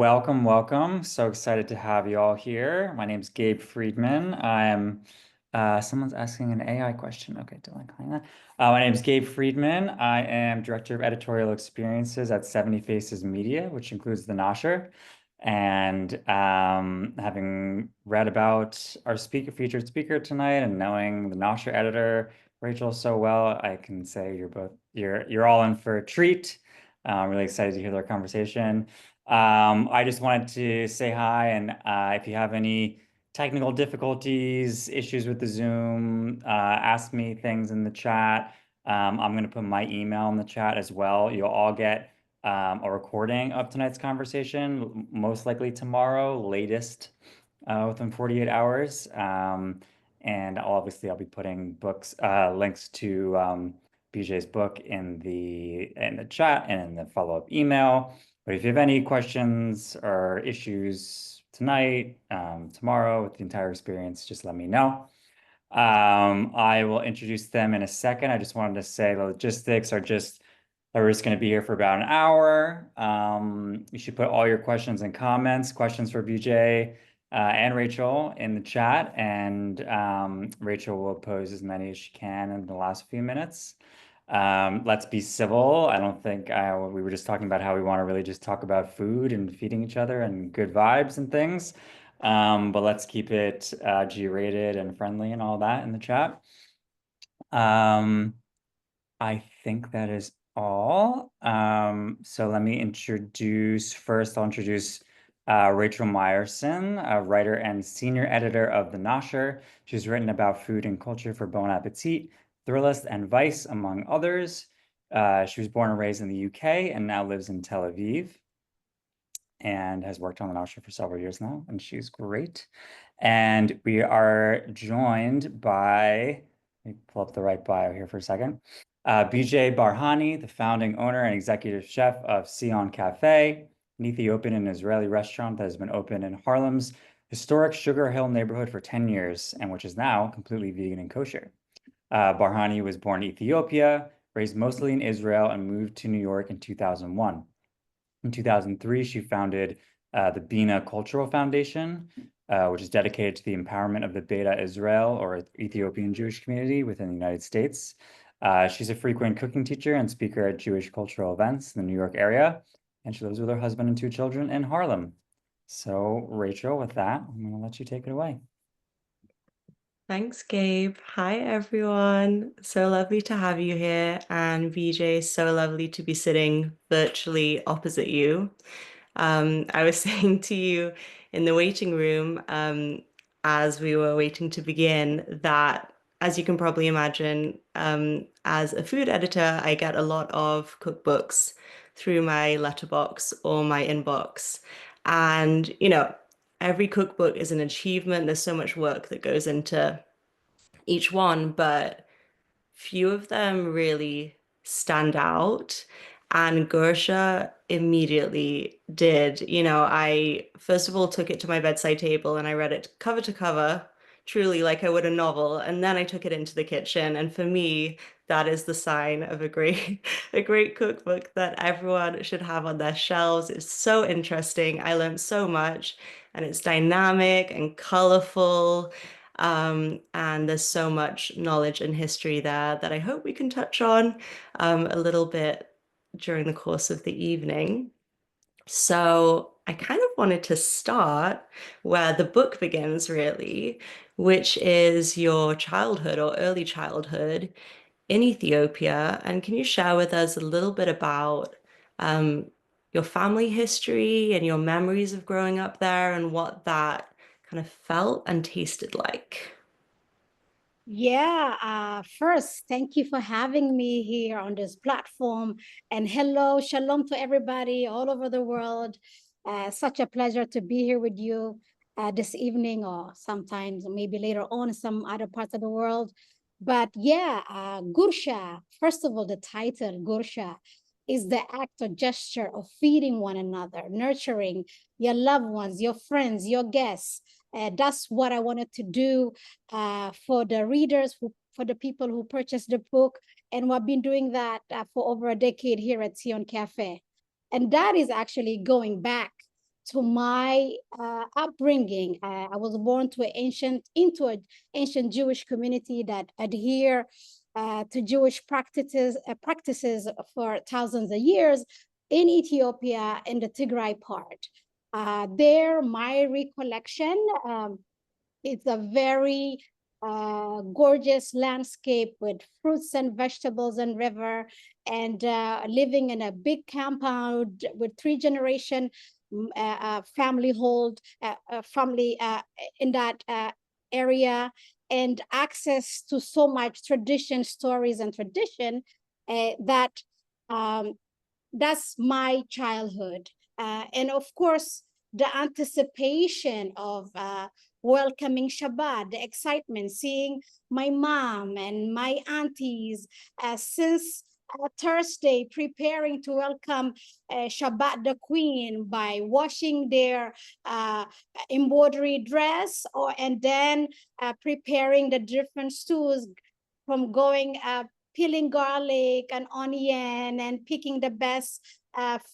Welcome, welcome. So excited to have you all here. My name's Gabe Friedman. Someone's asking an AI question. Okay, don't like calling that. My name's Gabe Friedman. I am Director of Editorial Experiences at 70 Faces Media, which includes the Nosher. And having read about our featured speaker tonight and knowing the Nosher editor, Rachel, so well, I can say you're all in for a treat. I'm really excited to hear their conversation. I just wanted to say hi, and if you have any technical difficulties, issues with the Zoom, ask me things in the chat. I'm going to put my email in the chat as well. You'll all get a recording of tonight's conversation, most likely tomorrow, latest within 48 hours. And I'll be putting links to Beejhy's book in the chat and in the follow-up email. But if you have any questions or issues tonight, tomorrow with the entire experience, just let me know. I will introduce them in a second. I just wanted to say the logistics are just that we're just going to be here for about an hour. You should put all your questions and comments, questions for BJ and Rachel in the chat, and Rachel will pose as many as she can in the last few minutes. Let's be civil. I don't think we were just talking about how we want to really just talk about food and feeding each other and good vibes and things. But let's keep it G-rated and friendly and all that in the chat. I think that is all. So let me I'll introduce Rachel Meyerson, a writer and senior editor of The Nosher. She's written about food and culture for Bon Appetit, Thrillist, and Vice, among others. She was born and raised in the UK and now lives in Tel Aviv and has worked on The Nosher for several years now, and she's great. And we are joined by, let me pull up the right bio here for a second. Beejhy Barhany, the founding owner and executive chef of Sion Cafe, an Ethiopian and Israeli restaurant that has been open in Harlem's historic Sugar Hill neighborhood for 10 years and which is now completely vegan and kosher. Barhany was born in Ethiopia, raised mostly in Israel, and moved to New York in 2001. In 2003, she founded the Bina Cultural Foundation, which is dedicated to the empowerment of the Beta Israel or Ethiopian Jewish community within the United States. She's a frequent cooking teacher and speaker at Jewish cultural events in the New York area, and she lives with her husband and two children in Harlem. So, Rachel, with that, I'm going to let you take it away. Thanks, Gabe. Hi, everyone. So lovely to have you here. And BJ, so lovely to be sitting virtually opposite you. I was saying to you in the waiting room, as we were waiting to begin, that as you can probably imagine, as a food editor, I get a lot of cookbooks through my letterbox or my inbox. And, every cookbook is an achievement. There's so much work that goes into each one, but few of them really stand out. And Gursha immediately did. I first of all took it to my bedside table and I read it cover to cover, truly like I would a novel. And then I took it into the kitchen. And for me, that is the sign of a great, a great cookbook that everyone should have on their shelves. It's so interesting. I learned so much, and it's dynamic and colorful. And there's so much knowledge and history there that I hope we can touch on a little bit during the course of the evening. So I kind of wanted to start where the book begins, really, which is your childhood or early childhood in Ethiopia. And can you share with us a little bit about um, your family history and your memories of growing up there and what that kind of felt and tasted like? Yeah, first, thank you for having me here on this platform. And hello, shalom to everybody all over the world. Such a pleasure to be here with you this evening, or sometimes maybe later on in some other parts of the world. But yeah, Gursha, first of all, the title Gursha is the act or gesture of feeding one another, nurturing your loved ones, your friends, your guests. That's what I wanted to do for the readers, for the people who purchased the book. And we've been doing that for over a decade here at Sion Cafe. And that is actually going back to my upbringing. I was born to into an ancient Jewish community that adhere to Jewish practices for thousands of years in Ethiopia, in the Tigray part. There, my recollection, it's a very gorgeous landscape with fruits and vegetables and river, and living in a big compound with 3 generation family family in that area, and access to so much tradition, stories, and tradition that that's my childhood. And of course, the anticipation of welcoming Shabbat, the excitement, seeing my mom and my aunties since Thursday preparing to welcome Shabbat the Queen by washing their embroidery dress, and then preparing the different stews, from going peeling garlic and onion and picking the best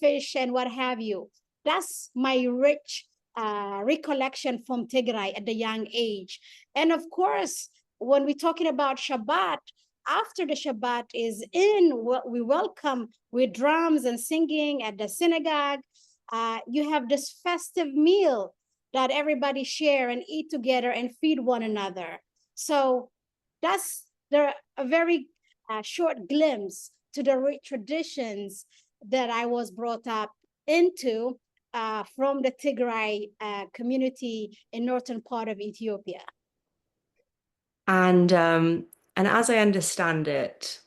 fish and what have you. That's my rich recollection from Tigray at the young age. And of course, when we're talking about Shabbat, after the Shabbat is in, we welcome with drums and singing at the synagogue. You have this festive meal that everybody share and eat together and feed one another. So that's a very short glimpse to the rich traditions that I was brought up into from the Tigray community in northern part of Ethiopia. And as I understand it,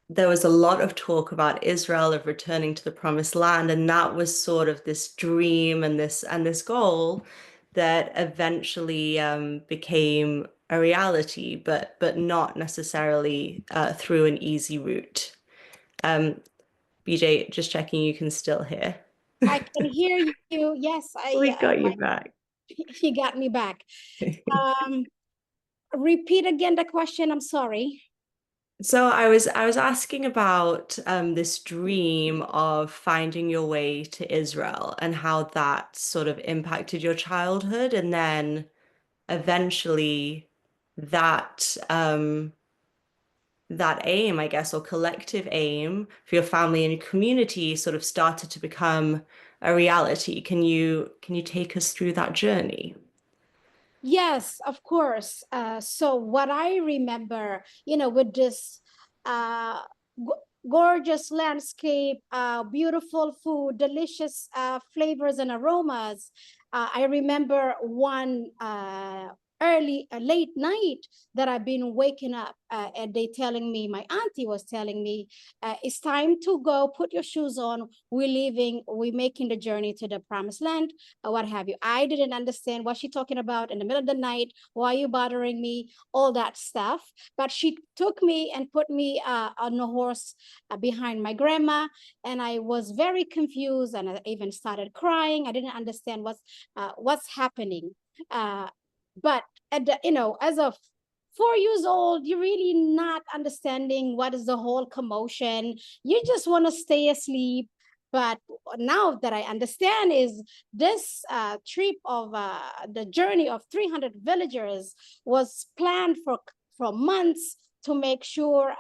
there was a lot of talk about Israel, of returning to the promised land, and that was sort of this dream and this goal that eventually became a reality, but not necessarily through an easy route. Beejhy, just checking you can still hear. I can hear you. Yes, We got you back. He got me back. Repeat again the question. I'm sorry. So I was asking about this dream of finding your way to Israel and how that sort of impacted your childhood, and then eventually that that aim, I guess, or collective aim for your family and your community sort of started to become a reality. Can you take us through that journey? Yes, of course. So what I remember, with this gorgeous landscape, beautiful food, delicious flavors and aromas, I remember one late night that I've been waking up and my auntie was telling me, it's time to go, put your shoes on, we're making the journey to the promised land, or what have you. I didn't understand what she's talking about in the middle of the night. Why are you bothering me? All that stuff. But she took me and put me on a horse behind my grandma, and I was very confused, and I even started crying. I didn't understand what's happening. But as a 4 years old, you're really not understanding what is the whole commotion. You just want to stay asleep. But now that I understand is this trip of the journey of 300 villagers was planned for months to make sure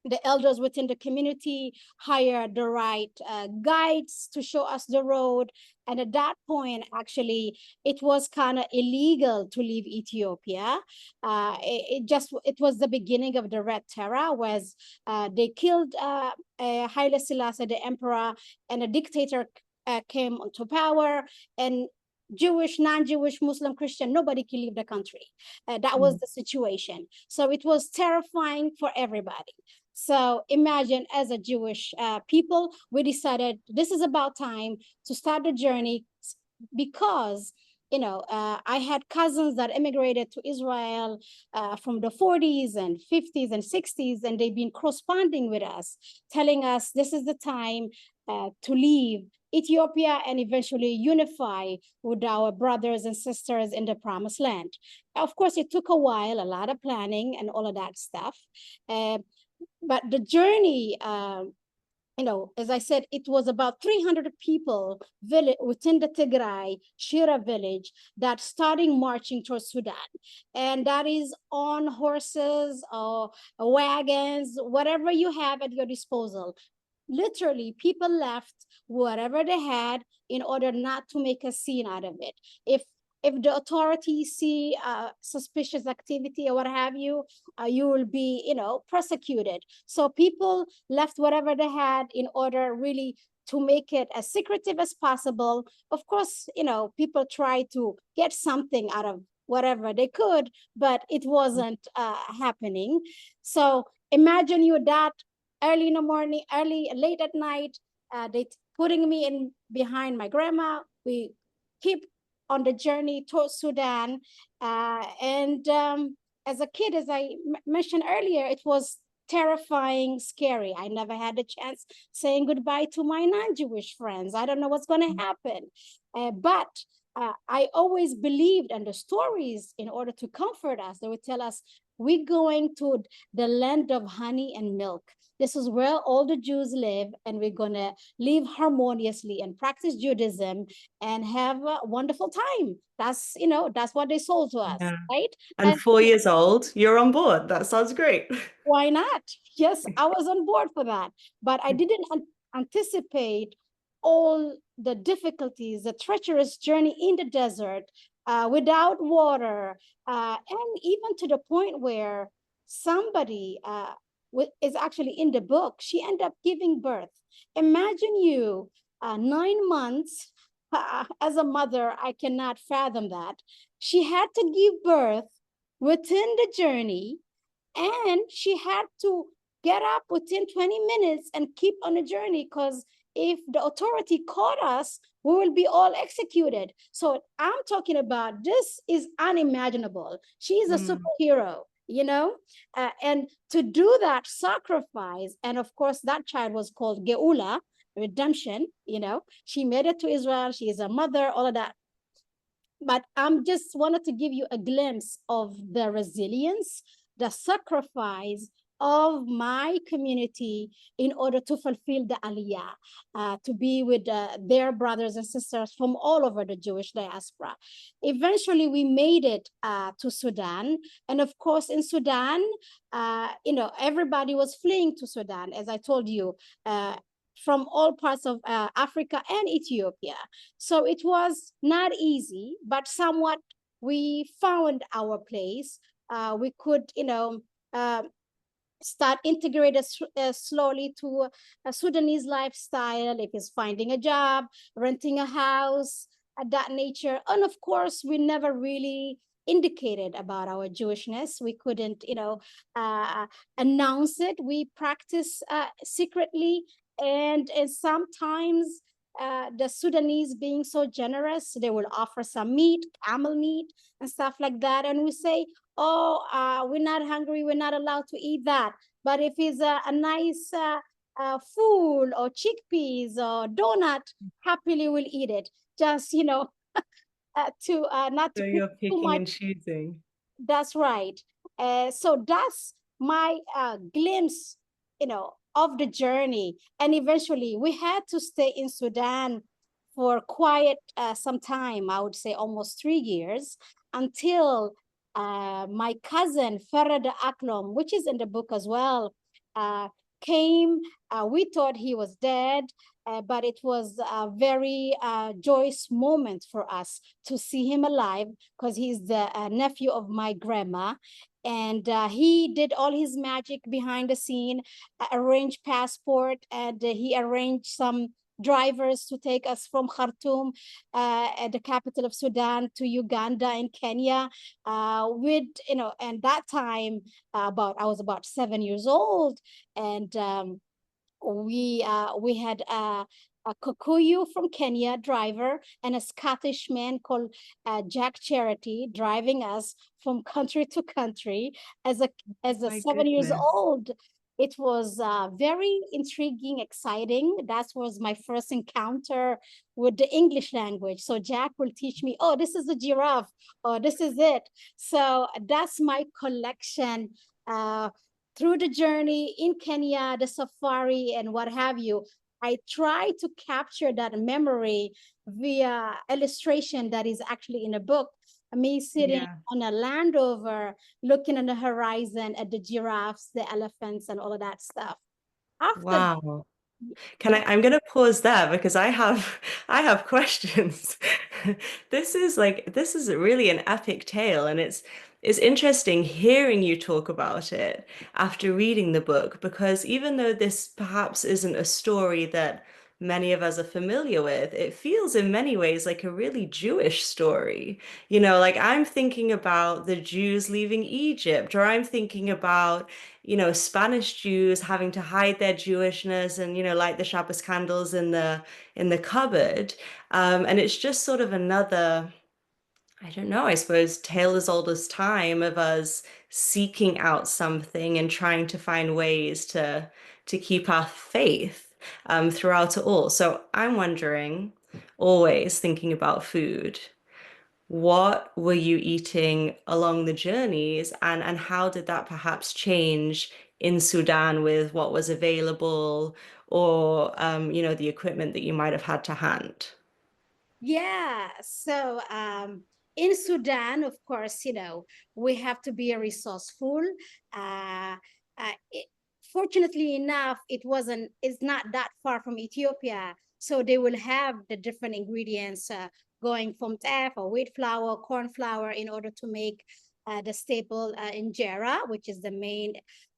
the elders within the community hire the right guides to show us the road. And at that point, actually, it was kind of illegal to leave Ethiopia. It was the beginning of the Red Terror, was they killed Haile Selassie, the emperor, and a dictator came to power, and Jewish, non-Jewish, Muslim, Christian, nobody can leave the country. That was the situation. So it was terrifying for everybody. So imagine, as a Jewish people, we decided this is about time to start the journey, because I had cousins that immigrated to Israel from the 40s and 50s and 60s, and they've been corresponding with us, telling us this is the time to leave Ethiopia and eventually unify with our brothers and sisters in the promised land. Of course, it took a while, a lot of planning and all of that stuff. But the journey as I said, it was about 300 people within the Tigray Shira village that starting marching towards Sudan. And that is on horses or wagons, whatever you have at your disposal. Literally, people left whatever they had in order not to make a scene out of it. If the authorities see suspicious activity or what have you, you will be, prosecuted. So people left whatever they had in order really to make it as secretive as possible. Of course, people try to get something out of whatever they could, but it wasn't happening. So imagine you that early in the morning, late at night, they putting me in behind my grandma. We keep on the journey towards Sudan. And as a kid, as I mentioned earlier, it was terrifying, scary. I never had a chance saying goodbye to my non-Jewish friends. I don't know what's going to happen. But I always believed in the stories in order to comfort us. They would tell us, we're going to the land of honey and milk. This is where all the Jews live, and we're going to live harmoniously and practice Judaism and have a wonderful time. That's what they sold to us, Yeah. right? And 4 years old, you're on board. That sounds great. Why not? Yes, I was on board for that, but I didn't anticipate all the difficulties, the treacherous journey in the desert without water, and even to the point where somebody is actually in the book, she ended up giving birth. Imagine you 9 months as a mother. I cannot fathom that. She had to give birth within the journey, and she had to get up within 20 minutes and keep on the journey, because if the authority caught us, we will be all executed. So I'm talking about, this is unimaginable. She is a superhero, and to do that sacrifice. And of course, that child was called Geula, redemption. She made it to Israel. She is a mother, all of that. But I'm just wanted to give you a glimpse of the resilience, the sacrifice of my community in order to fulfill the aliyah, to be with their brothers and sisters from all over the Jewish diaspora. Eventually, we made it to Sudan. And of course, in Sudan, everybody was fleeing to Sudan, as I told you, from all parts of Africa and Ethiopia. So it was not easy, but somewhat we found our place. We could, start integrated slowly to a Sudanese lifestyle, if it's finding a job, renting a house, that nature. And of course, we never really indicated about our Jewishness. We couldn't, announce it. We practice secretly. And sometimes the Sudanese, being so generous, they will offer some meat, camel meat, and stuff like that. And we say, oh, we're not hungry, we're not allowed to eat that. But if it's a nice food or chickpeas or donut, happily we'll eat it. Just, to not So to you're put too picking much. and choosing. That's right. So that's my glimpse, of the journey. And eventually we had to stay in Sudan for quite some time, I would say almost 3 years, until my cousin Farada Aklom, which is in the book as well, came. We thought he was dead, but it was a very joyous moment for us to see him alive, because he's the nephew of my grandma. And he did all his magic behind the scene, arranged passport, and he arranged some drivers to take us from Khartoum, the capital of Sudan, to Uganda and Kenya. And that time, I was about 7 years old, and we had a Kikuyu from Kenya driver and a Scottish man called Jack Charity driving us from country to country as a My 7 years goodness. old. It was very intriguing, exciting. That was my first encounter with the English language. So Jack will teach me, oh, this is a giraffe, or this is it. So that's my collection through the journey in Kenya, the safari and what have you, I try to capture that memory via illustration that is actually in a book. Me sitting on a Land Rover, looking on the horizon at the giraffes, the elephants, and all of that stuff. Wow. I'm going to pause there because I have questions. This is really an epic tale, and it's interesting hearing you talk about it after reading the book, because even though this perhaps isn't a story that many of us are familiar with, it feels in many ways like a really Jewish story. Like I'm thinking about the Jews leaving Egypt, or I'm thinking about Spanish Jews having to hide their Jewishness and, light the Shabbos candles in the cupboard. And it's just sort of another, I don't know, I suppose, tale as old as time of us seeking out something and trying to find ways to keep our faith throughout it all. So I'm wondering, always thinking about food, what were you eating along the journeys, and how did that perhaps change in Sudan with what was available, or the equipment that you might have had to hand? Yeah, so in Sudan, of course, we have to be resourceful. Uh, Fortunately enough, it's not that far from Ethiopia, so they will have the different ingredients going from teff or wheat flour, corn flour, in order to make the staple injera, which is the main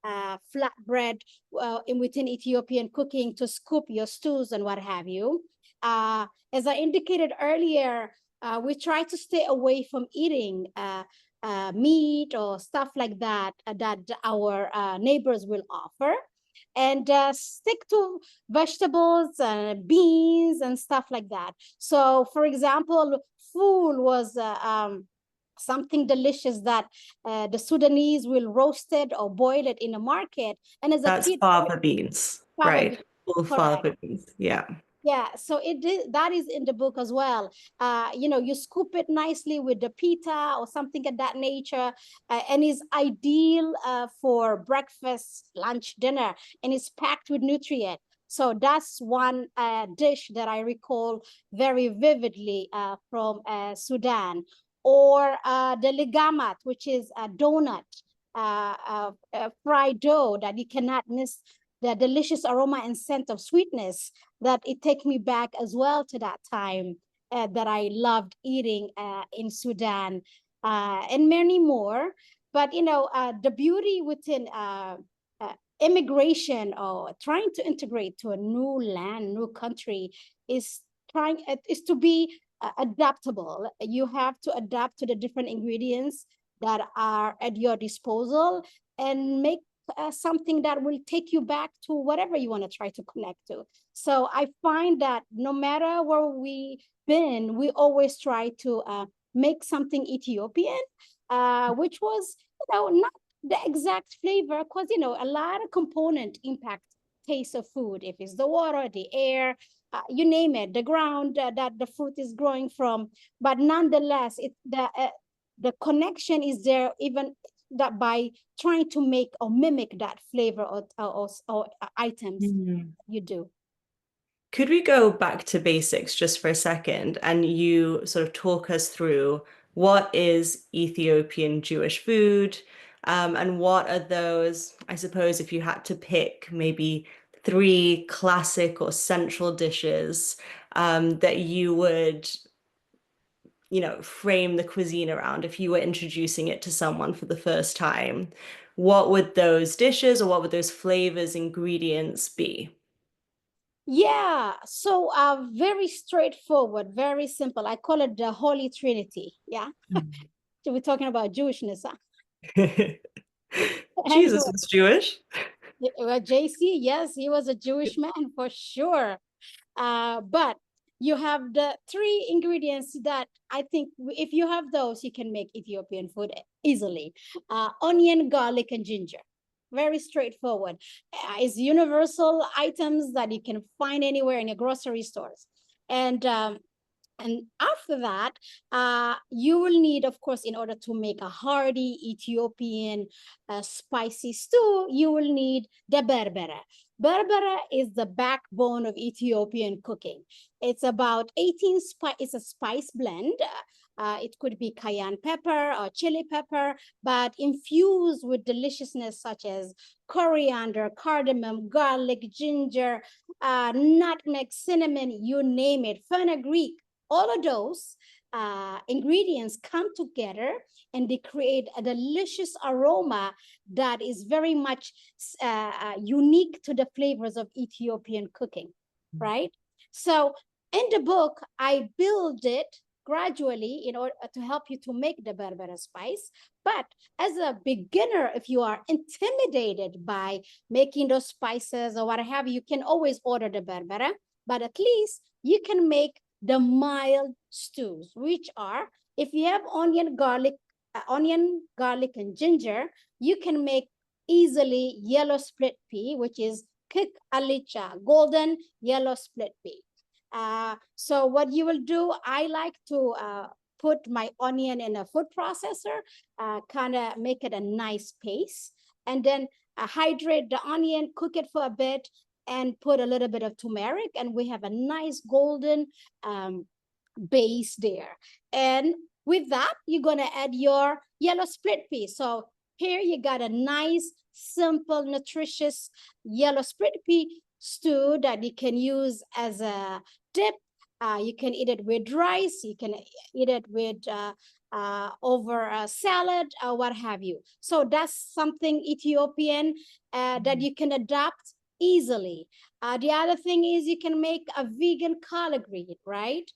flatbread within Ethiopian cooking to scoop your stews and what have you. As I indicated earlier, we try to stay away from eating meat or stuff like that that our neighbors will offer, and stick to vegetables and beans and stuff like that. So, for example, fool was something delicious that the Sudanese will roast it or boil it in a market. And as a That's kid, fava beans, fava right? beans, Full correct. fava beans. Yeah. Yeah, so that is in the book as well. You scoop it nicely with the pita or something of that nature, and is ideal for breakfast, lunch, dinner, and is packed with nutrient. So that's one dish that I recall very vividly from Sudan. Or the ligamat, which is a donut, fried dough that you cannot miss the delicious aroma and scent of sweetness, that it takes me back as well to that time that I loved eating in Sudan, and many more. But the beauty within immigration or trying to integrate to a new land, new country, is to be adaptable. You have to adapt to the different ingredients that are at your disposal and make something that will take you back to whatever you want to try to connect to. So I find that no matter where we've been, we always try to make something Ethiopian, which was, not the exact flavor, because, a lot of component impact taste of food. If it's the water, the air, you name it, the ground that the fruit is growing from. But nonetheless, the connection is there, even that by trying to make or mimic that flavor or items you do. Could we go back to basics just for a second, and you sort of talk us through what is Ethiopian Jewish food, and what are those, I suppose, if you had to pick maybe three classic or central dishes that you would, frame the cuisine around if you were introducing it to someone for the first time? What would those dishes, or what would those flavors, ingredients be? Yeah, so very straightforward, very simple. I call it the Holy Trinity. Yeah. So we're talking about Jewishness, huh? Jesus Anyway, was Jewish. well, JC, yes, he was a Jewish man for sure. But you have the three ingredients that I think if you have those, you can make Ethiopian food easily. Onion, garlic, and ginger. Very straightforward. It's universal items that you can find anywhere in your grocery stores. And after that, you will need, of course, in order to make a hearty Ethiopian spicy stew, you will need the berbere. Berbere is the backbone of Ethiopian cooking. It's about 18 spice. It's a spice blend. It could be cayenne pepper or chili pepper, but infused with deliciousness such as coriander, cardamom, garlic, ginger, nutmeg, cinnamon, you name it, fenugreek. All of those ingredients come together and they create a delicious aroma that is very much unique to the flavors of Ethiopian cooking, right? So in the book, I build it gradually in order to help you to make the berbere spice. But as a beginner, if you are intimidated by making those spices or what have you, you can always order the berbere. But at least you can make the mild stews, which are, if you have onion, garlic, and ginger, you can make easily yellow split pea, which is kik alicha, golden yellow split pea. So what you will do, I like to put my onion in a food processor, kind of make it a nice paste, and then hydrate the onion, cook it for a bit, and put a little bit of turmeric, and we have a nice golden base there. And with that, you're gonna add your yellow split pea. So here you got a nice, simple, nutritious yellow split pea stew that you can use as a dip. You can eat it with rice. You can eat it with over a salad or what have you. So that's something Ethiopian that you can adapt easily. The other thing is you can make a vegan collard green, right?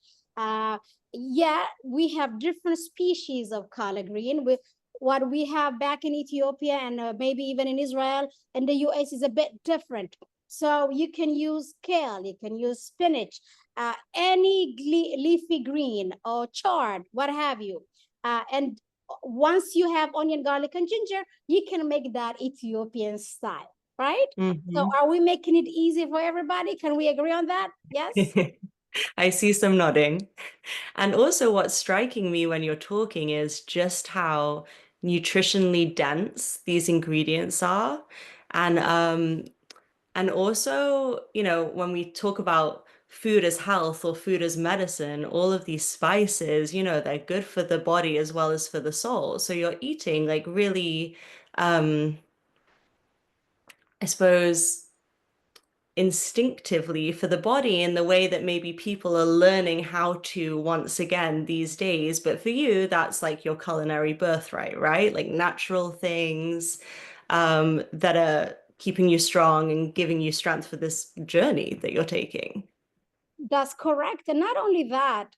Yeah, we have different species of collard green. With what we have back in Ethiopia and maybe even in Israel and the US is a bit different. So you can use kale, you can use spinach, any leafy green or chard, what have you. And once you have onion, garlic, and ginger, you can make that Ethiopian style, right? So are we making it easy for everybody? Can we agree on that? Yes? I see some nodding. And also what's striking me when you're talking is just how nutritionally dense these ingredients are. And also, you know, when we talk about food as health or food as medicine, all of these spices, you know, they're good for the body as well as for the soul. So you're eating like really, I suppose, instinctively for the body in the way that maybe people are learning how to once again these days. But for you, that's like your culinary birthright, right? Like natural things that are keeping you strong and giving you strength for this journey that you're taking. That's correct. And not only that,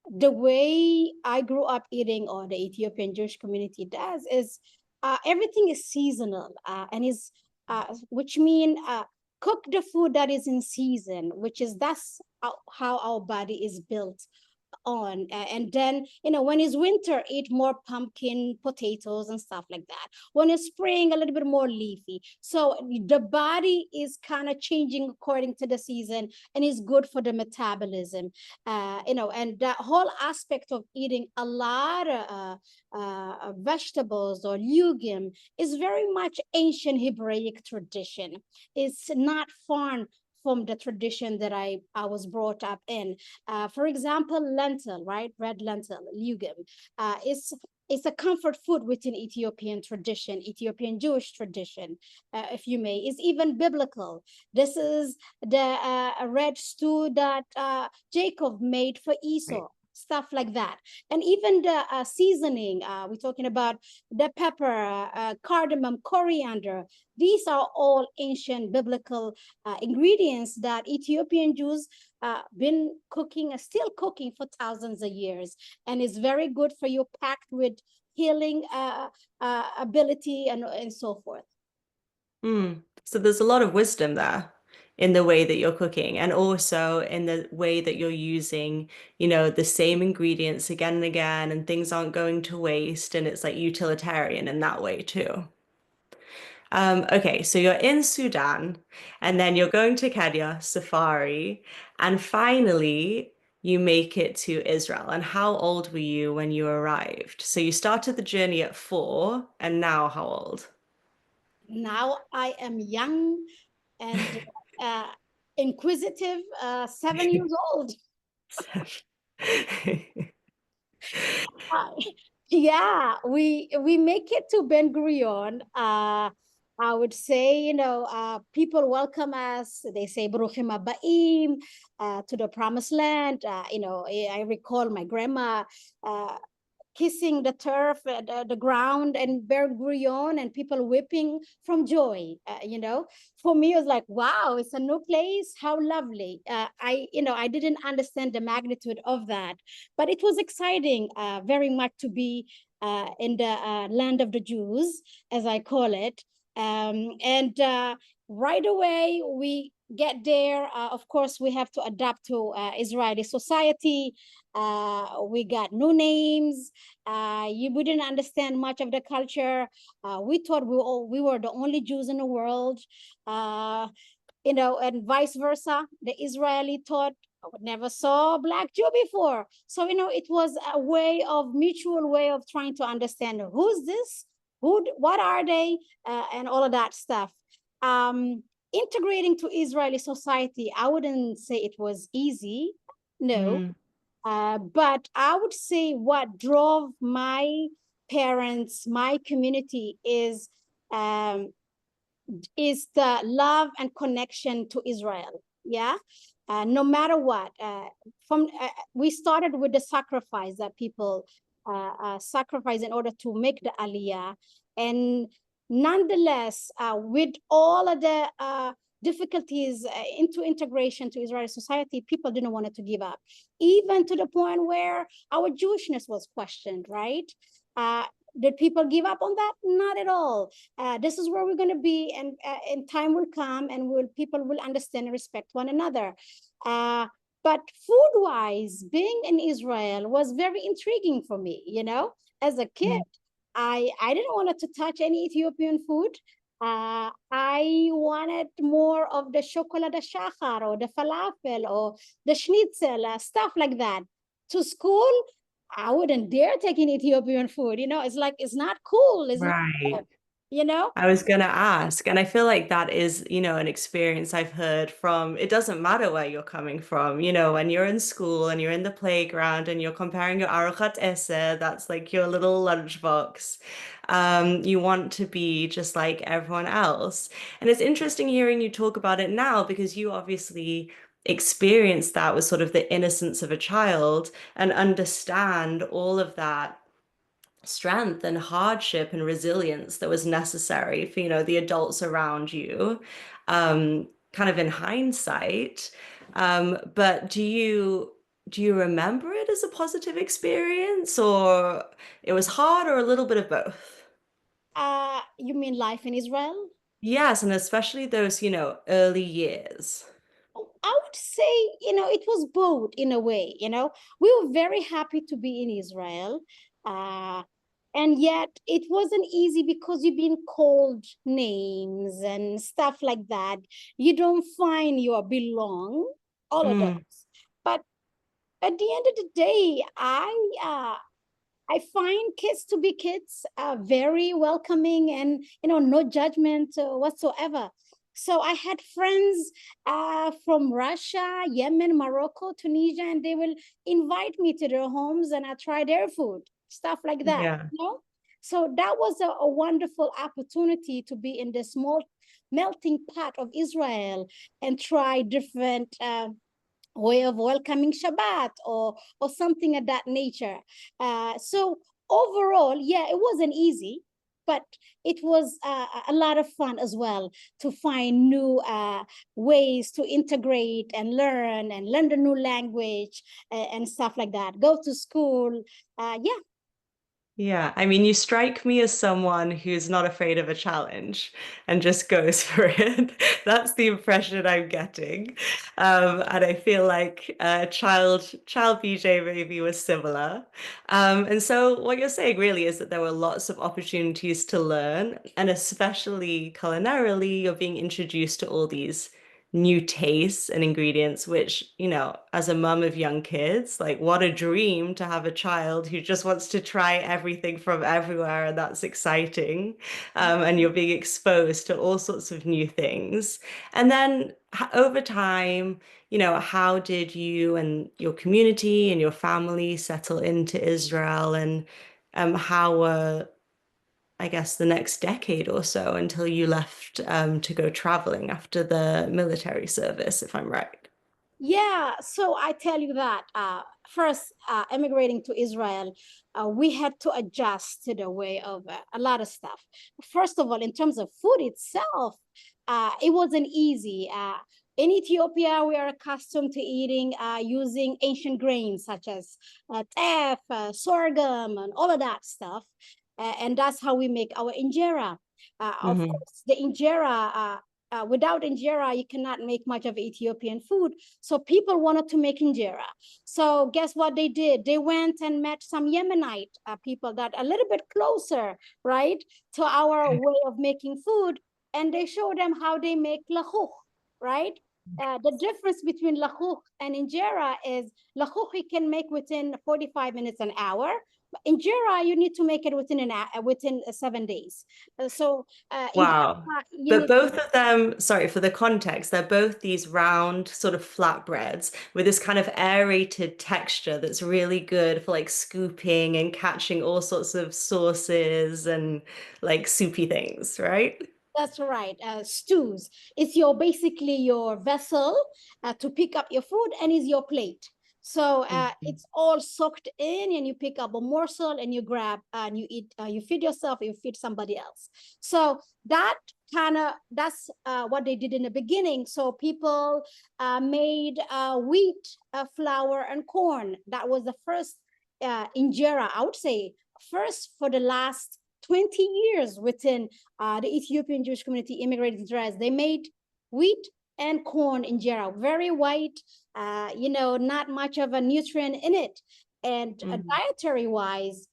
the way I grew up eating or the Ethiopian Jewish community does is everything is seasonal and is which mean cook the food that is in season, which is that's how our body is built on. And then, you know, when it's winter, eat more pumpkin, potatoes, and stuff like that. When it's spring, a little bit more leafy. So the body is kind of changing according to the season and is good for the metabolism. You know, and that whole aspect of eating a lot of vegetables or legume is very much ancient Hebraic tradition. It's not foreign from the tradition that I was brought up in. For example, lentil, right? Red lentil, legume. It's a comfort food within Ethiopian tradition, Ethiopian Jewish tradition, if you may. It's even biblical. This is the red stew that Jacob made for Esau. Right. Stuff like that. And even the seasoning, we're talking about the pepper, cardamom, coriander. These are all ancient biblical ingredients that Ethiopian Jews been cooking, still cooking for thousands of years. And it's very good for you, packed with healing ability and so forth. So there's a lot of wisdom there in the way that you're cooking and also in the way that you're using, you know, the same ingredients again and again and things aren't going to waste and it's like utilitarian in that way too. Okay, so you're in Sudan and then you're going to Kenya, safari, and finally you make it to Israel? And how old were you when you arrived? So you started the journey at 4, and now how old? Now I am young and uh, inquisitive, 7 years old. Uh, yeah, we make it to Ben Gurion. I would say, people welcome us. They say Baruchim Abaim to the promised land. I recall my grandma kissing the turf, the ground, and Ben Gurion, and people weeping from joy. For me, it was like, wow, it's a new place. How lovely. I didn't understand the magnitude of that, but it was exciting, very much to be in the land of the Jews, as I call it. And right away, we get there. Of course, we have to adapt to Israeli society. We got new names. We didn't understand much of the culture. We thought we were the only Jews in the world. And vice versa. The Israeli thought, I never saw a Black Jew before. So, it was a mutual way of trying to understand who's this, what are they, and all of that stuff. Integrating to Israeli society, I wouldn't say it was easy. No. But I would say what drove my parents, my community is the love and connection to Israel. Yeah. No matter what, we started with the sacrifice that people sacrifice in order to make the aliyah, and nonetheless, with all of the difficulties into integration to Israeli society, people didn't want to give up, even to the point where our Jewishness was questioned. Right? Did people give up on that? Not at all. This is where we're going to be, and time will come, and people will understand and respect one another. But food-wise, being in Israel was very intriguing for me. As a kid, I didn't want to touch any Ethiopian food. I wanted more of the chocolate shachar or the falafel or the schnitzel, stuff like that. To school, I wouldn't dare take in Ethiopian food. It's like, it's not cool. It's Right. not, you know? I was going to ask, and I feel like that is, an experience I've heard from, it doesn't matter where you're coming from, when you're in school and you're in the playground and you're comparing your arochat esser, that's like your little lunchbox. You want to be just like everyone else. And it's interesting hearing you talk about it now, because you obviously experienced that with sort of the innocence of a child and understand all of that strength and hardship and resilience that was necessary for, the adults around you, kind of in hindsight. But do you remember it as a positive experience, or it was hard, or a little bit of both? You mean life in Israel? Yes, and especially those, early years. I would say, it was both in a way. We were very happy to be in Israel. And yet it wasn't easy because you've been called names and stuff like that. You don't find you belong, all of those. But at the end of the day, I find kids to be kids, very welcoming, and no judgment whatsoever. So I had friends from Russia, Yemen, Morocco, Tunisia, and they will invite me to their homes, and I try their food, stuff like that. Yeah. So that was a wonderful opportunity to be in the small melting pot of Israel and try different way of welcoming Shabbat or something of that nature. So overall, yeah, it wasn't easy, but it was a lot of fun as well to find new ways to integrate and learn the new language and stuff like that. Go to school. Yeah. Yeah, I mean, you strike me as someone who's not afraid of a challenge and just goes for it. That's the impression I'm getting. And I feel like child BJ maybe was similar. And so what you're saying really is that there were lots of opportunities to learn, and especially culinarily, you're being introduced to all these new tastes and ingredients, which, you know, as a mum of young kids, like what a dream to have a child who just wants to try everything from everywhere. And that's exciting. And you're being exposed to all sorts of new things. And then over time, you know, how did you and your community and your family settle into Israel? And how were, I guess, the next decade or so until you left to go traveling after the military service, if I'm right? Yeah, so I tell you that first, emigrating to Israel, we had to adjust to the way of a lot of stuff. First of all, in terms of food itself, it wasn't easy. In Ethiopia, we are accustomed to eating using ancient grains such as teff, sorghum, and all of that stuff. And that's how we make our injera. Of Hmm. course, the injera, without injera, you cannot make much of Ethiopian food. So people wanted to make injera. So guess what they did? They went and met some Yemenite people that are a little bit closer, right, to our way of making food. And they showed them how they make lahouh, right? The difference between lahouh and injera is lahouh you can make within 45 minutes, an hour. But injera, you need to make it within 7 days. Wow. You But need both of them, sorry for the context, they're both these round sort of flatbreads with this kind of aerated texture that's really good for like scooping and catching all sorts of sauces and like soupy things, right? That's right. Stews. It's your basically your vessel to pick up your food, and is your plate. So Mhm. it's all soaked in, and you pick up a morsel and you grab and you eat. You feed yourself. You feed somebody else. So that's what they did in the beginning. So people made wheat, flour, and corn. That was the first injera. I would say first for the last 20 years within the Ethiopian Jewish community immigrated to Israel. They made wheat and corn injera, very white, not much of a nutrient in it. And Mhm. dietary wise,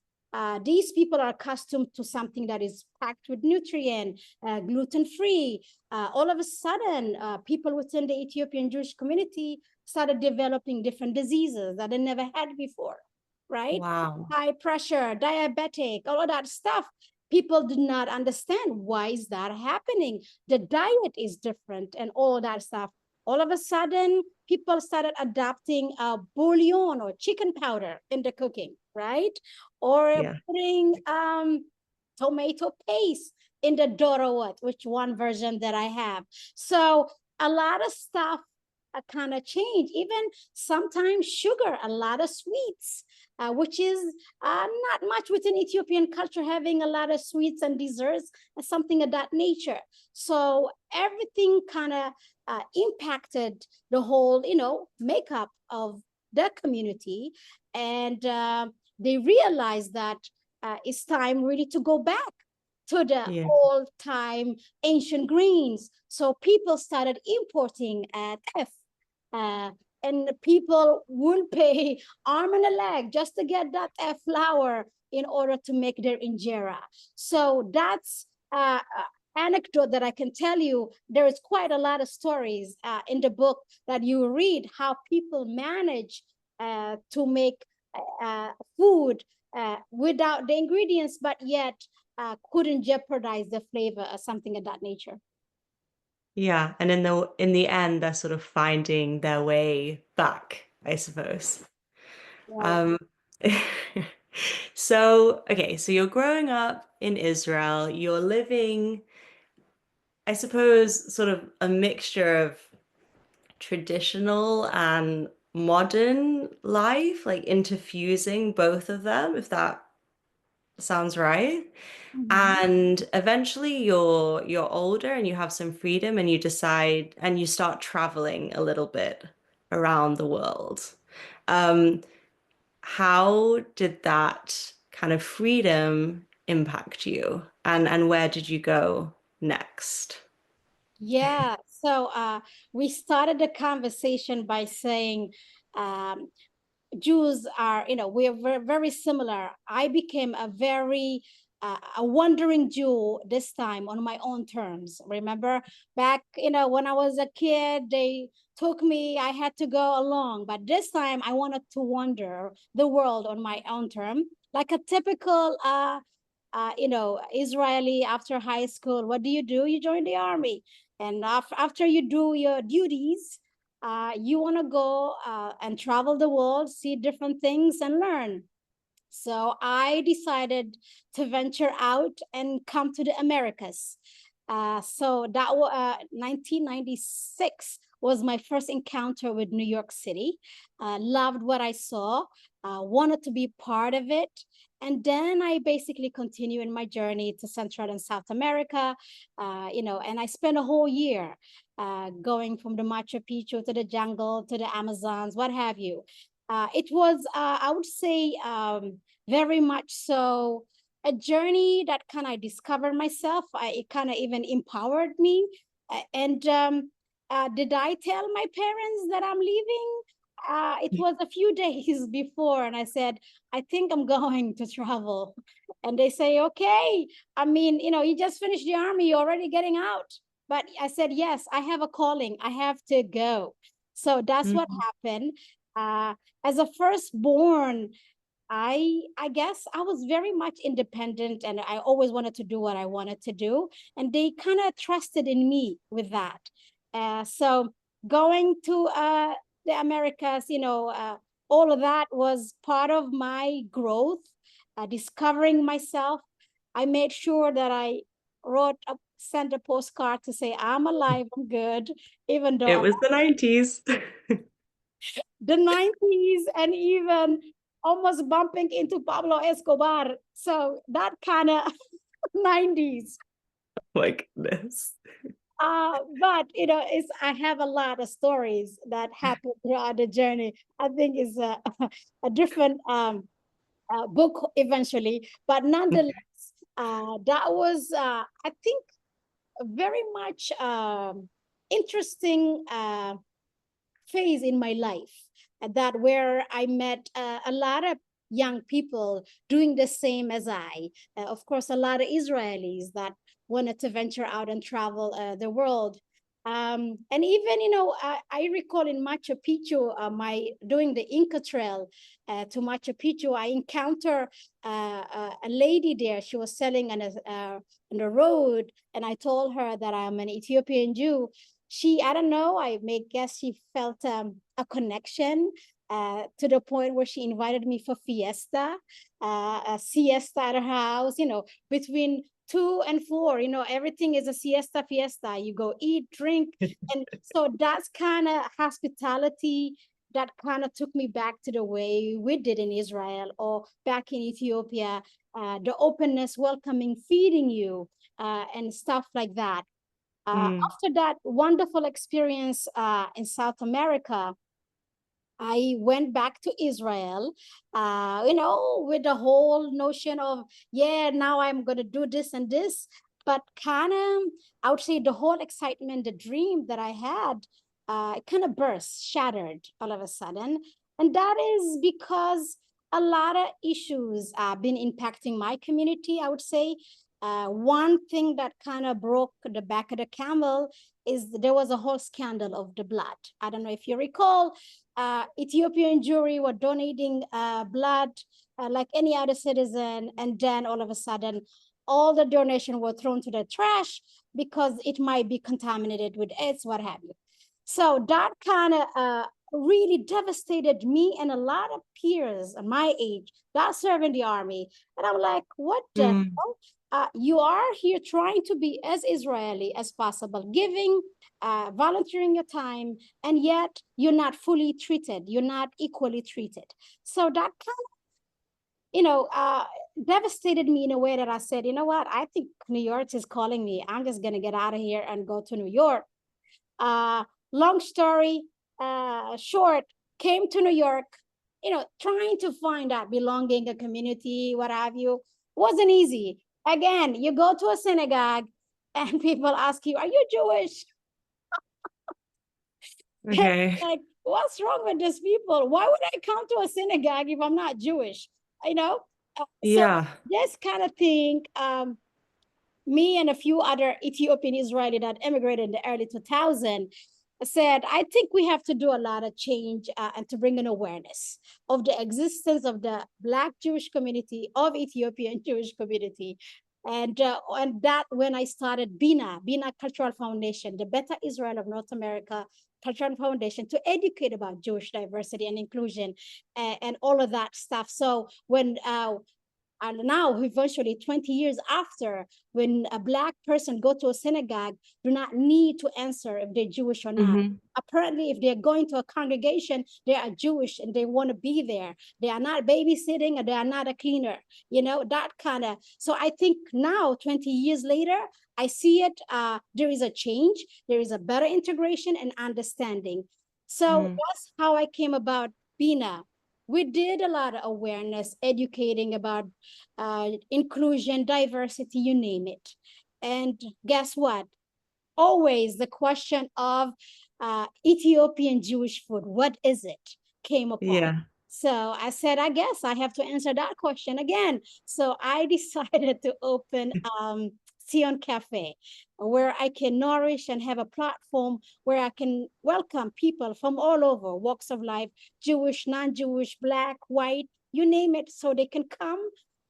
these people are accustomed to something that is packed with nutrient, gluten-free. All of a sudden, people within the Ethiopian Jewish community started developing different diseases that they never had before, right? Wow. High pressure, diabetic, all of that stuff. People did not understand why is that happening. The diet is different and all that stuff. All of a sudden, people started adopting bouillon or chicken powder in the cooking, right? Or Yeah. putting tomato paste in the dorowat, which one version that I have. So a lot of stuff kind of change. Even sometimes sugar, a lot of sweets, which is not much within Ethiopian culture, having a lot of sweets and desserts and something of that nature. So everything kind of impacted the whole, makeup of the community. And they realized that it's time really to go back to the Yeah. old time ancient greens. So people started importing teff, uh, and people will pay arm and a leg just to get that flour in order to make their injera. So that's anecdote that I can tell you. There is quite a lot of stories in the book that you read how people manage to make food without the ingredients, but yet couldn't jeopardize the flavor or something of that nature. Yeah. And in the end, they're sort of finding their way back, I suppose. Right. Um, so, okay, so you're growing up in Israel, you're living, I suppose, sort of a mixture of traditional and modern life, like interfusing both of them, if that sounds right. Mhm. And eventually you're older and you have some freedom and you decide and you start traveling a little bit around the world. Um, how did that kind of freedom impact you? And where did you go next? Yeah. So we started the conversation by saying um, Jews are, we are very, very similar. I became a very a wandering Jew, this time on my own terms. Remember back, when I was a kid, they took me, I had to go along. But this time I wanted to wander the world on my own term, like a typical, Israeli after high school. What do? You join the army. And after you do your duties, you want to go and travel the world, see different things and learn. So I decided to venture out and come to the Americas. So that was 1996 was my first encounter with New York City. Loved what I saw, wanted to be part of it. And then I basically continue in my journey to Central and South America, and I spent a whole year going from the Machu Picchu to the jungle, to the Amazons, what have you. It was, I would say, very much so a journey that kind of discovered myself. It kind of even empowered me. And did I tell my parents that I'm leaving? It was a few days before, and I said, I think I'm going to travel. And they say, okay. I mean, you just finished the army, you're already getting out. But I said, yes, I have a calling. I have to go. So that's what happened. As a firstborn, I guess I was very much independent, and I always wanted to do what I wanted to do. And they kind of trusted in me with that. So going to the Americas, all of that was part of my growth, discovering myself. I made sure that I sent a postcard to say, I'm alive, I'm good, even though It was the 90s. the 90s, and even almost bumping into Pablo Escobar. So that kind of 90s. Like this. But I have a lot of stories that happened throughout the journey. I think it's a different book eventually, but nonetheless, that was I think very much interesting phase in my life, that where I met a lot of young people doing the same as I. Of course, a lot of Israelis that wanted to venture out and travel the world. And even, I recall in Machu Picchu, my doing the Inca Trail to Machu Picchu, I encountered a lady there. She was selling on the road, and I told her that I'm an Ethiopian Jew. I don't know, I may guess she felt a connection to the point where she invited me for fiesta, a siesta at her house, between 2 and 4, everything is a fiesta. You go eat, drink. And so that's kind of hospitality that kind of took me back to the way we did in Israel or back in Ethiopia, the openness, welcoming, feeding you, and stuff like that. After that wonderful experience in South America, I went back to Israel, with the whole notion of, yeah, now I'm going to do this and this. But kind of, I would say the whole excitement, the dream that I had, kind of burst, shattered all of a sudden. And that is because a lot of issues have been impacting my community, I would say. One thing that kind of broke the back of the camel is there was a whole scandal of the blood. I don't know if you recall, Ethiopian Jewry were donating blood like any other citizen, and then all of a sudden, all the donations were thrown to the trash because it might be contaminated with AIDS, what have you. So that kind of really devastated me and a lot of peers at my age that serve in the army. And I'm like, what the hell? You are here trying to be as Israeli as possible, giving, volunteering your time, and yet you're not fully treated. You're not equally treated. So that kind of, devastated me in a way that I said, you know what? I think New York is calling me. I'm just going to get out of here and go to New York. Long story short, came to New York, trying to find that belonging, a community, what have you, wasn't easy. Again, you go to a synagogue and people ask you, are you Jewish? Okay. Like, what's wrong with these people? Why would I come to a synagogue if I'm not Jewish? So Yeah. this kind of thing, me and a few other Ethiopian Israeli that immigrated in the early 2000s said, I think we have to do a lot of change and to bring an awareness of the existence of the Black Jewish community, of Ethiopian Jewish community. And that when I started Bina Cultural Foundation, the Beta Israel of North America Cultural Foundation, to educate about Jewish diversity and inclusion and all of that stuff. So when and now eventually 20 years after, when a Black person go to a synagogue, do not need to answer if they're Jewish or not. Mm-hmm. Apparently, if they're going to a congregation, they are Jewish and they want to be there. They are not babysitting, or they are not a cleaner, that kind of. So I think now, 20 years later, I see it, there is a change, there is a better integration and understanding. So that's how I came about Bina. We did a lot of awareness, educating about inclusion, diversity, you name it. And guess what? Always the question of Ethiopian Jewish food, what is it, came upon. Yeah. So I said, I guess I have to answer that question again. So I decided to open Sion Cafe, where I can nourish and have a platform where I can welcome people from all over walks of life, Jewish, non-Jewish, Black, white, you name it, so they can come,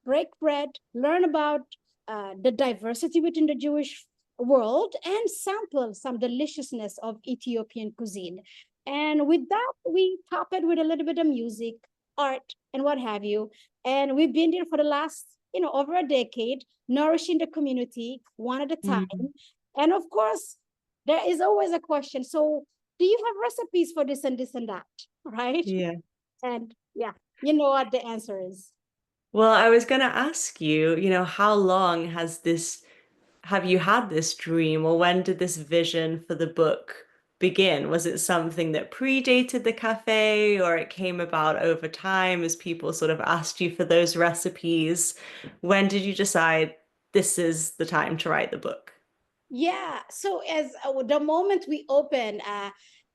break bread, learn about the diversity within the Jewish world, and sample some deliciousness of Ethiopian cuisine. And with that, we top it with a little bit of music, art, and what have you. And we've been there for the last, over a decade, nourishing the community one at a time. And of course, there is always a question. So, do you have recipes for this and this and that? Right? Yeah. And yeah, you know what the answer is. Well, I was going to ask you, how long have you had this dream, or when did this vision for the book begin? Was it something that predated the cafe, or it came about over time as people sort of asked you for those recipes? When did you decide this is the time to write the book? Yeah. So as the moment we open,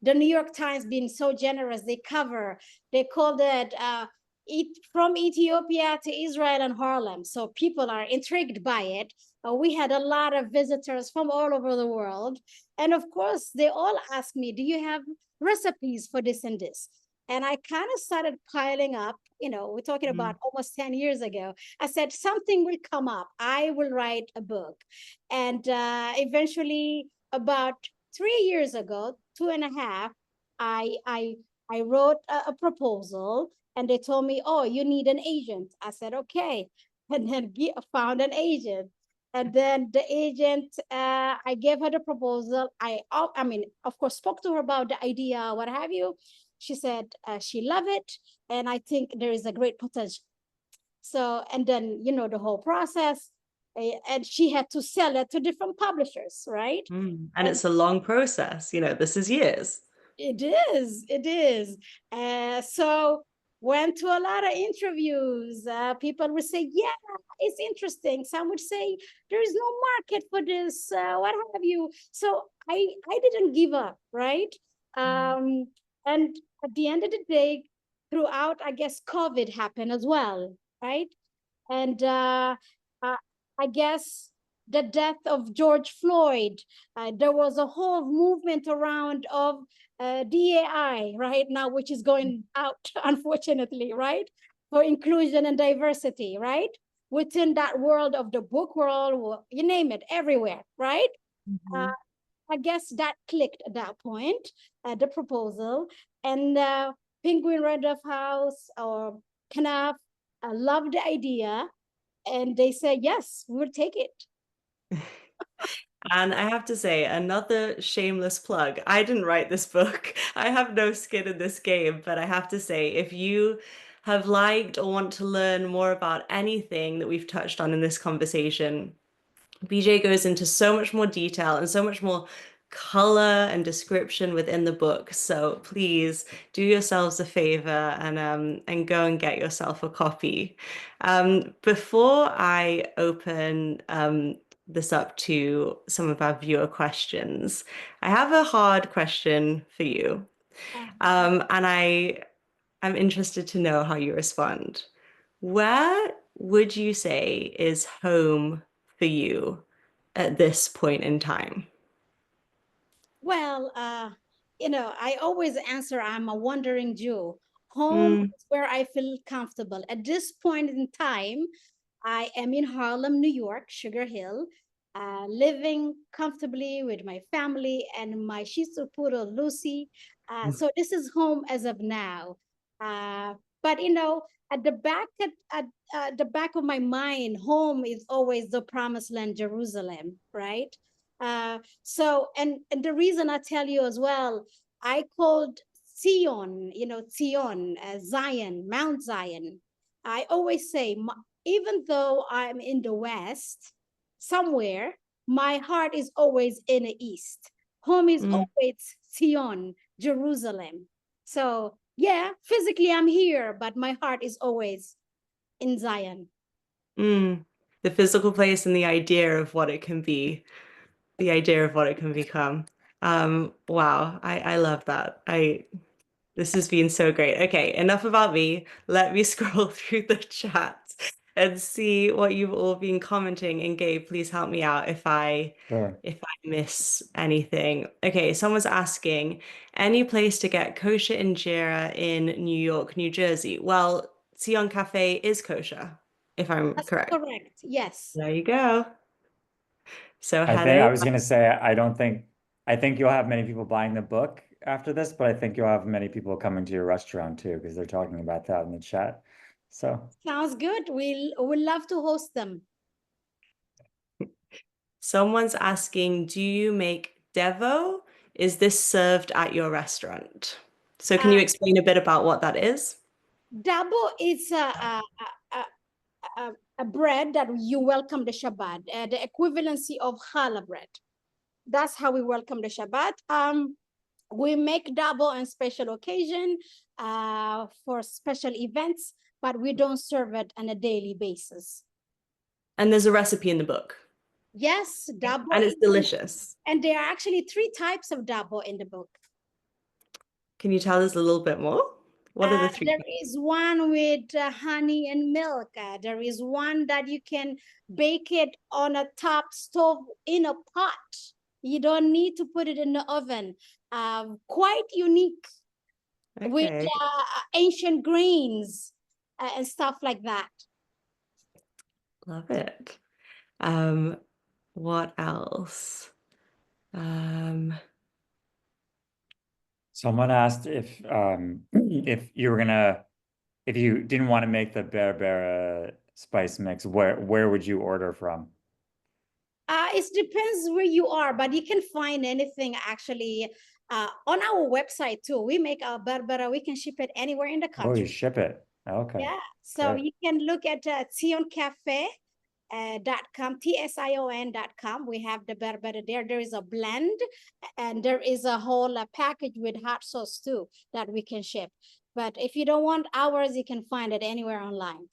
the New York Times being so generous, they called it from Ethiopia to Israel and Harlem. So people are intrigued by it. We had a lot of visitors from all over the world. And of course, they all ask me, do you have recipes for this and this? And I kind of started piling up, we're talking about almost 10 years ago. I said, something will come up. I will write a book. And eventually, about 3 years ago, two and a half, I I I wrote a proposal, and they told me, "Oh, you need an agent." I said, "Okay," and then found an agent. And then the agent, I gave her the proposal. I mean, of course, spoke to her about the idea, what have you. She said she loved it, and I think there is a great potential. So, and then, the whole process, and she had to sell it to different publishers, right? And And it's a long process, this is years. it is. So went to a lot of interviews. People would say, yeah, it's interesting. Some would say, there is no market for this, what have you. So I didn't give up, right? And at the end of the day, throughout, I guess, COVID happened as well, right? And uh, I guess the death of George Floyd, there was a whole movement around of DAI right now, which is going out, unfortunately, right? For inclusion and diversity, right? Within that world of the book world, you name it, everywhere, right? I guess that clicked at that point, the proposal. And Penguin Randolph House or Knaf loved the idea, and they said, yes, we'll take it. And I have to say, another shameless plug. I didn't write this book. I have no skin in this game, but I have to say, if you have liked or want to learn more about anything that we've touched on in this conversation, Beejhy goes into so much more detail and so much more color and description within the book. So please do yourselves a favor and go and get yourself a copy. Before I open this up to some of our viewer questions, I have a hard question for you. And I'm interested to know how you respond. Where would you say is home for you at this point in time? Well, I always answer I'm a wandering Jew. Home Mm, is where I feel comfortable. At this point in time, I am in Harlem, New York, Sugar Hill, living comfortably with my family and my Shih Tzu poodle, Lucy. So this is home as of now. But at the back of my mind, home is always the promised land, Jerusalem, right? And the reason I tell you as well, I called Zion, Zion, Zion, Mount Zion. I always say, even though I'm in the West, somewhere, my heart is always in the East. Home is mm, always Zion, Jerusalem. So yeah, physically I'm here, but my heart is always in Zion. mm. The physical place and the idea of what it can be, the idea of what it can become. Wow, I love that. This has been so great. Okay, enough about me. Let me scroll through the chat and see what you've all been commenting. And Gabe, please help me out Sure. if I miss anything. Okay, someone's asking, any place to get kosher injera in New York, New Jersey? Well, Sion Cafe is kosher, if I'm That's correct. correct. Yes. There you go. So I think hello. I was gonna say I think you'll have many people buying the book after this, but I think you'll have many people coming to your restaurant too, because they're talking about that in the chat. So Sounds good. We'll love to host them. Someone's asking, do you make devo? Is this served at your restaurant? So can Uh, you explain a bit about what that is? Dabo is a bread that you welcome the Shabbat, the equivalency of challah bread. That's how we welcome the Shabbat. We make dabo on special occasion for special events, but we don't serve it on a daily basis. And there's a recipe in the book. Yes, dabo And it's delicious. and there are actually 3 types of dabo in the book. Can you tell us a little bit more? What are the 3 There types? is one with honey and milk. There is one that you can bake it on a top stove in a pot. You don't need to put it in the oven. Quite unique with Okay, ancient grains and stuff like that. love it. What else? someone asked if you were gonna if you didn't want to make the berbera spice mix, where would you order from? It depends where you are, but you can find anything actually on our website too. We make our berbera. We can ship it anywhere in the Oh, you country. ship it. Okay, Yeah, so great. you can look at sioncafe.com, tion.com. We have the berbera there. There is a blend and there is a whole package with hot sauce too that we can ship. But if you don't want ours, you can find it anywhere online.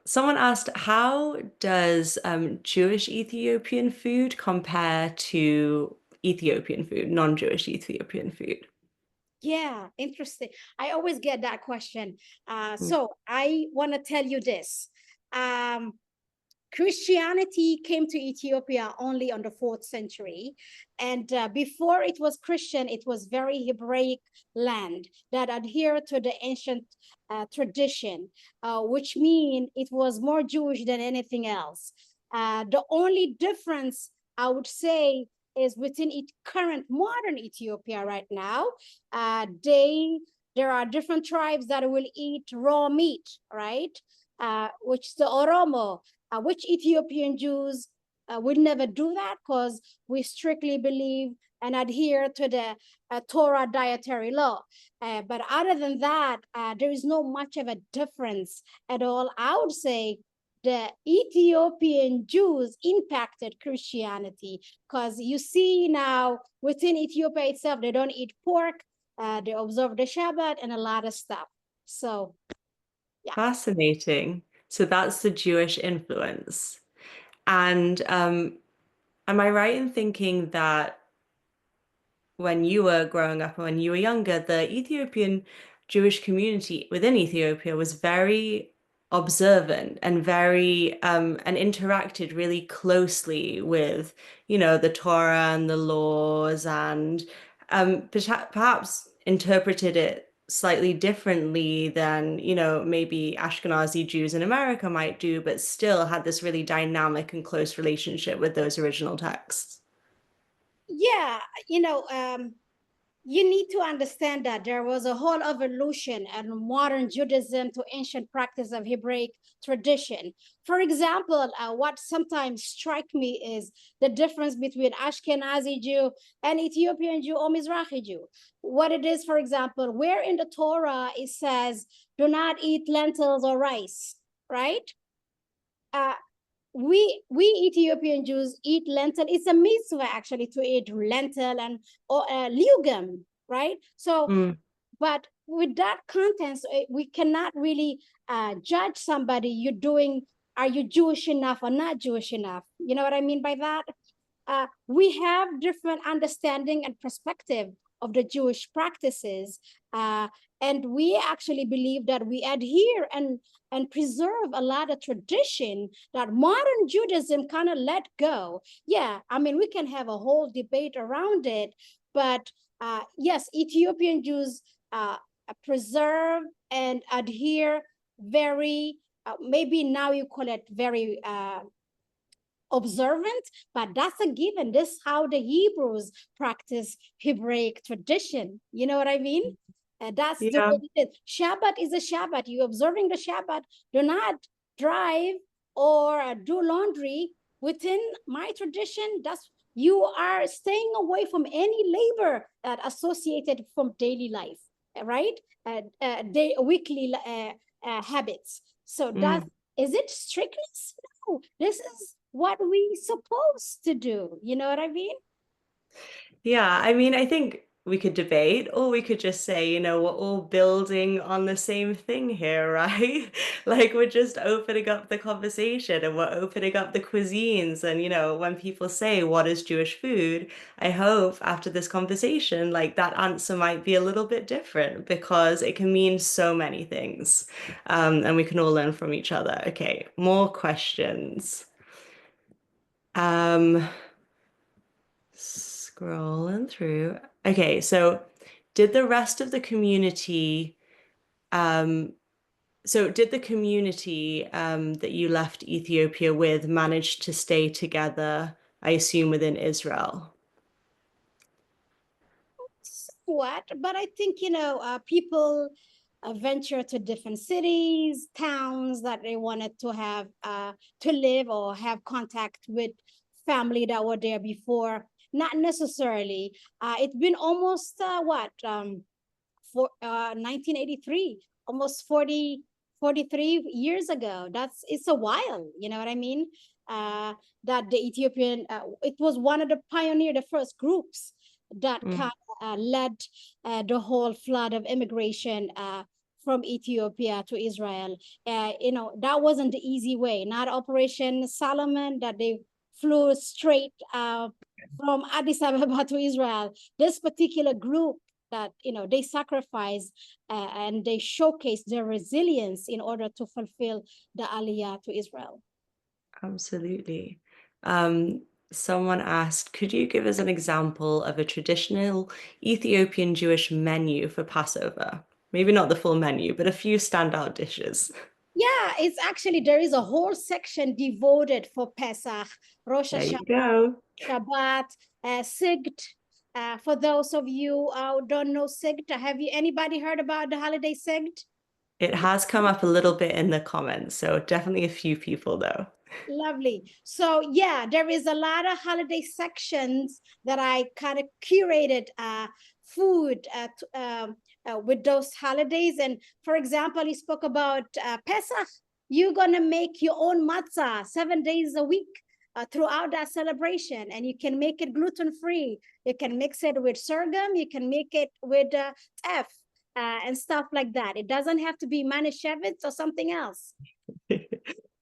Someone asked, how does Jewish Ethiopian food compare to Ethiopian food, non-Jewish Ethiopian food? Yeah, interesting. I always get that question. Mm. So I want to tell you this. Um, Christianity came to Ethiopia only on the 4th century. And before it was Christian, it was very Hebraic land that adhered to the ancient tradition, which means it was more Jewish than anything else. The only difference, I would say, is within current modern Ethiopia right now. There are different tribes that will eat raw meat, right? Which the Oromo, which Ethiopian Jews will never do that because we strictly believe and adhere to the Torah dietary law. But other than that, there is no much of a difference at all. I would say the Ethiopian Jews impacted Christianity because you see now within Ethiopia itself, they don't eat pork, they observe the Shabbat and a lot of stuff. So, yeah. Fascinating. So that's the Jewish influence. And am I right in thinking that when you were growing up and when you were younger, the Ethiopian Jewish community within Ethiopia was very observant and very and interacted really closely with, you know, the Torah and the laws, and perhaps interpreted it slightly differently than, you know, maybe Ashkenazi Jews in America might do, but still had this really dynamic and close relationship with those original texts. Yeah, you know, you need to understand that there was a whole evolution and modern Judaism to ancient practice of Hebraic tradition. For example, what sometimes strike me is the difference between Ashkenazi Jew and Ethiopian Jew or Mizrahi Jew. What it is, for example, where in the Torah it says, do not eat lentils or rice, right? We Ethiopian Jews eat lentil. It's a mitzvah actually to eat lentil and or legume, right? So, but with that context, we cannot really judge somebody. Are you Jewish enough or not Jewish enough? You know what I mean by that? We have different understanding and perspective of the Jewish practices, and we actually believe that we adhere and preserve a lot of tradition that modern Judaism kind of let go. Yeah, I mean, we can have a whole debate around it, but yes, Ethiopian Jews preserve and adhere very, maybe now you call it very observant, but that's a given. This is how the Hebrews practice Hebraic tradition. You know what I mean? That's the way it is. Shabbat is a Shabbat. You observing the Shabbat. Do not drive or do laundry within my tradition. That's you are staying away from any labor that associated from daily life, right? Weekly habits. So that is it strictness? No, this is what we supposed to do. You know what I mean? Yeah, I mean, I think we could debate, or we could just say, you know, we're all building on the same thing here, right? Like we're just opening up the conversation and we're opening up the cuisines. And, you know, when people say, what is Jewish food? I hope after this conversation, like that answer might be a little bit different because it can mean so many things. And we can all learn from each other. Okay, more questions. Scrolling through. Okay, so did the rest of the community, did the community that you left Ethiopia with manage to stay together, I assume, within Israel? What? But I think, you know, people venture to different cities, towns that they wanted to have to live or have contact with family that were there before. Not necessarily. It's been almost 1983, almost 43 years ago. It's a while, you know what I mean? That the Ethiopian, it was one of the the first groups that kind of led the whole flood of immigration from Ethiopia to Israel. You know, that wasn't the easy way, not Operation Solomon that they flew straight from Addis Ababa to Israel. This particular group that, you know, they sacrifice and they showcase their resilience in order to fulfill the Aliyah to Israel. Absolutely. Someone asked, could you give us an example of a traditional Ethiopian Jewish menu for Passover? Maybe not the full menu, but a few standout dishes. Yeah, it's actually, there is a whole section devoted for Pesach, Rosh There you Hashanah, go. Shabbat, Sigt. For those of you who don't know Sigt, have you anybody heard about the holiday Sigt? It has come up a little bit in the comments, so definitely a few people though. Lovely. So yeah, there is a lot of holiday sections that I kind of curated food with those holidays. And for example, you spoke about Pesach. You're gonna make your own matzah 7 days a week throughout that celebration, and you can make it gluten-free. You can mix it with sorghum. You can make it with teff and stuff like that. It doesn't have to be manischewitz or something else.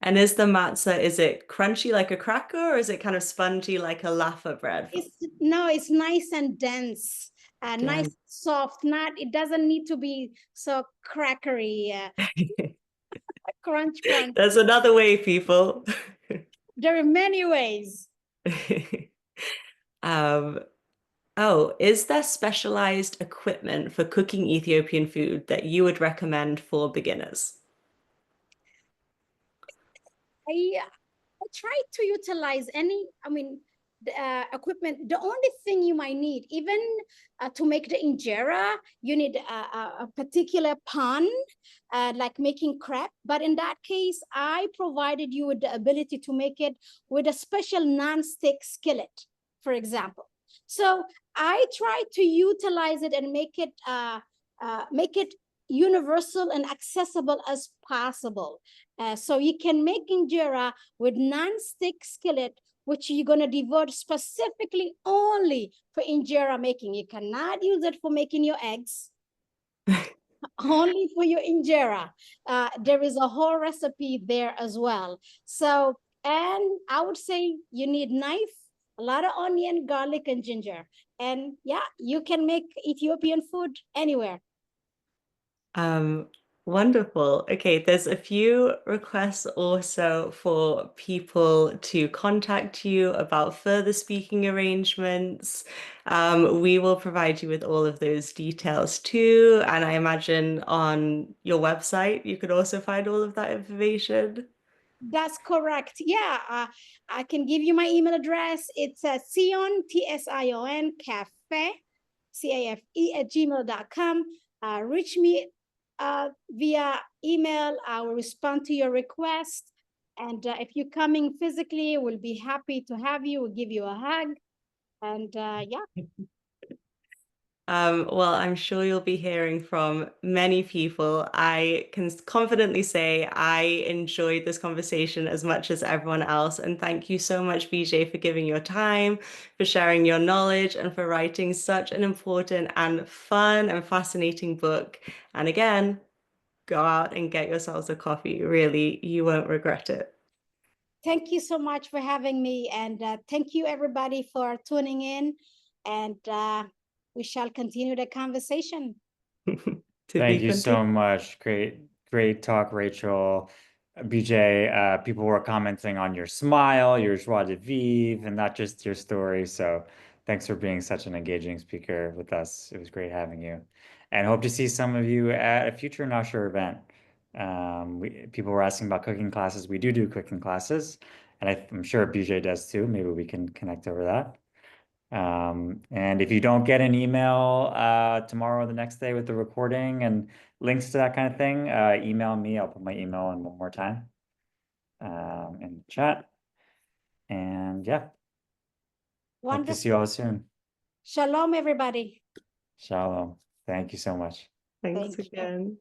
And is the matzah, is it crunchy like a cracker or is it kind of spongy like a laffa bread? It's nice and dense. a Yeah. nice soft nut. It doesn't need to be so crackery, crunch, crunch. There's another way, people. There are many ways. Oh, is there specialized equipment for cooking Ethiopian food that you would recommend for beginners? I try to utilize any, equipment. The only thing you might need, even to make the injera, you need a particular pan, like making crepe. But in that case, I provided you with the ability to make it with a special non-stick skillet, for example. So I try to utilize it and make it universal and accessible as possible. So you can make injera with non-stick skillet, which you're going to devote specifically only for injera making. You cannot use it for making your eggs, only for your injera. There is a whole recipe there as well. So, and I would say you need knife, a lot of onion, garlic, and ginger. And yeah, you can make Ethiopian food anywhere. Wonderful. Okay, there's a few requests also for people to contact you about further speaking arrangements. We will provide you with all of those details too. And I imagine on your website, you could also find all of that information. That's correct. Yeah, I can give you my email address. It's Sion, Tsion, cafe, CAFE @gmail.com. Reach me via email. I will respond to your request. And if you're coming physically, we'll be happy to have you. We'll give you a hug. And yeah. Well, I'm sure you'll be hearing from many people. I can confidently say I enjoyed this conversation as much as everyone else. And thank you so much, Beejhy, for giving your time, for sharing your knowledge, and for writing such an important and fun and fascinating book. And again, go out and get yourselves a coffee. Really, you won't regret it. Thank you so much for having me. And thank you, everybody, for tuning in. And we shall continue the conversation. Thank you so much. Great talk, Rachel. Beejhy, people were commenting on your smile, your joie de vivre, and not just your story. So thanks for being such an engaging speaker with us. It was great having you. And hope to see some of you at a future Nasher event. People were asking about cooking classes. We do cooking classes, and I'm sure Beejhy does too. Maybe we can connect over that. And if you don't get an email tomorrow or the next day with the recording and links to that kind of thing, email me. I'll put my email in one more time in the chat. And yeah, hope to see you all soon. Shalom, everybody. Shalom. Thank you so much. Thanks again.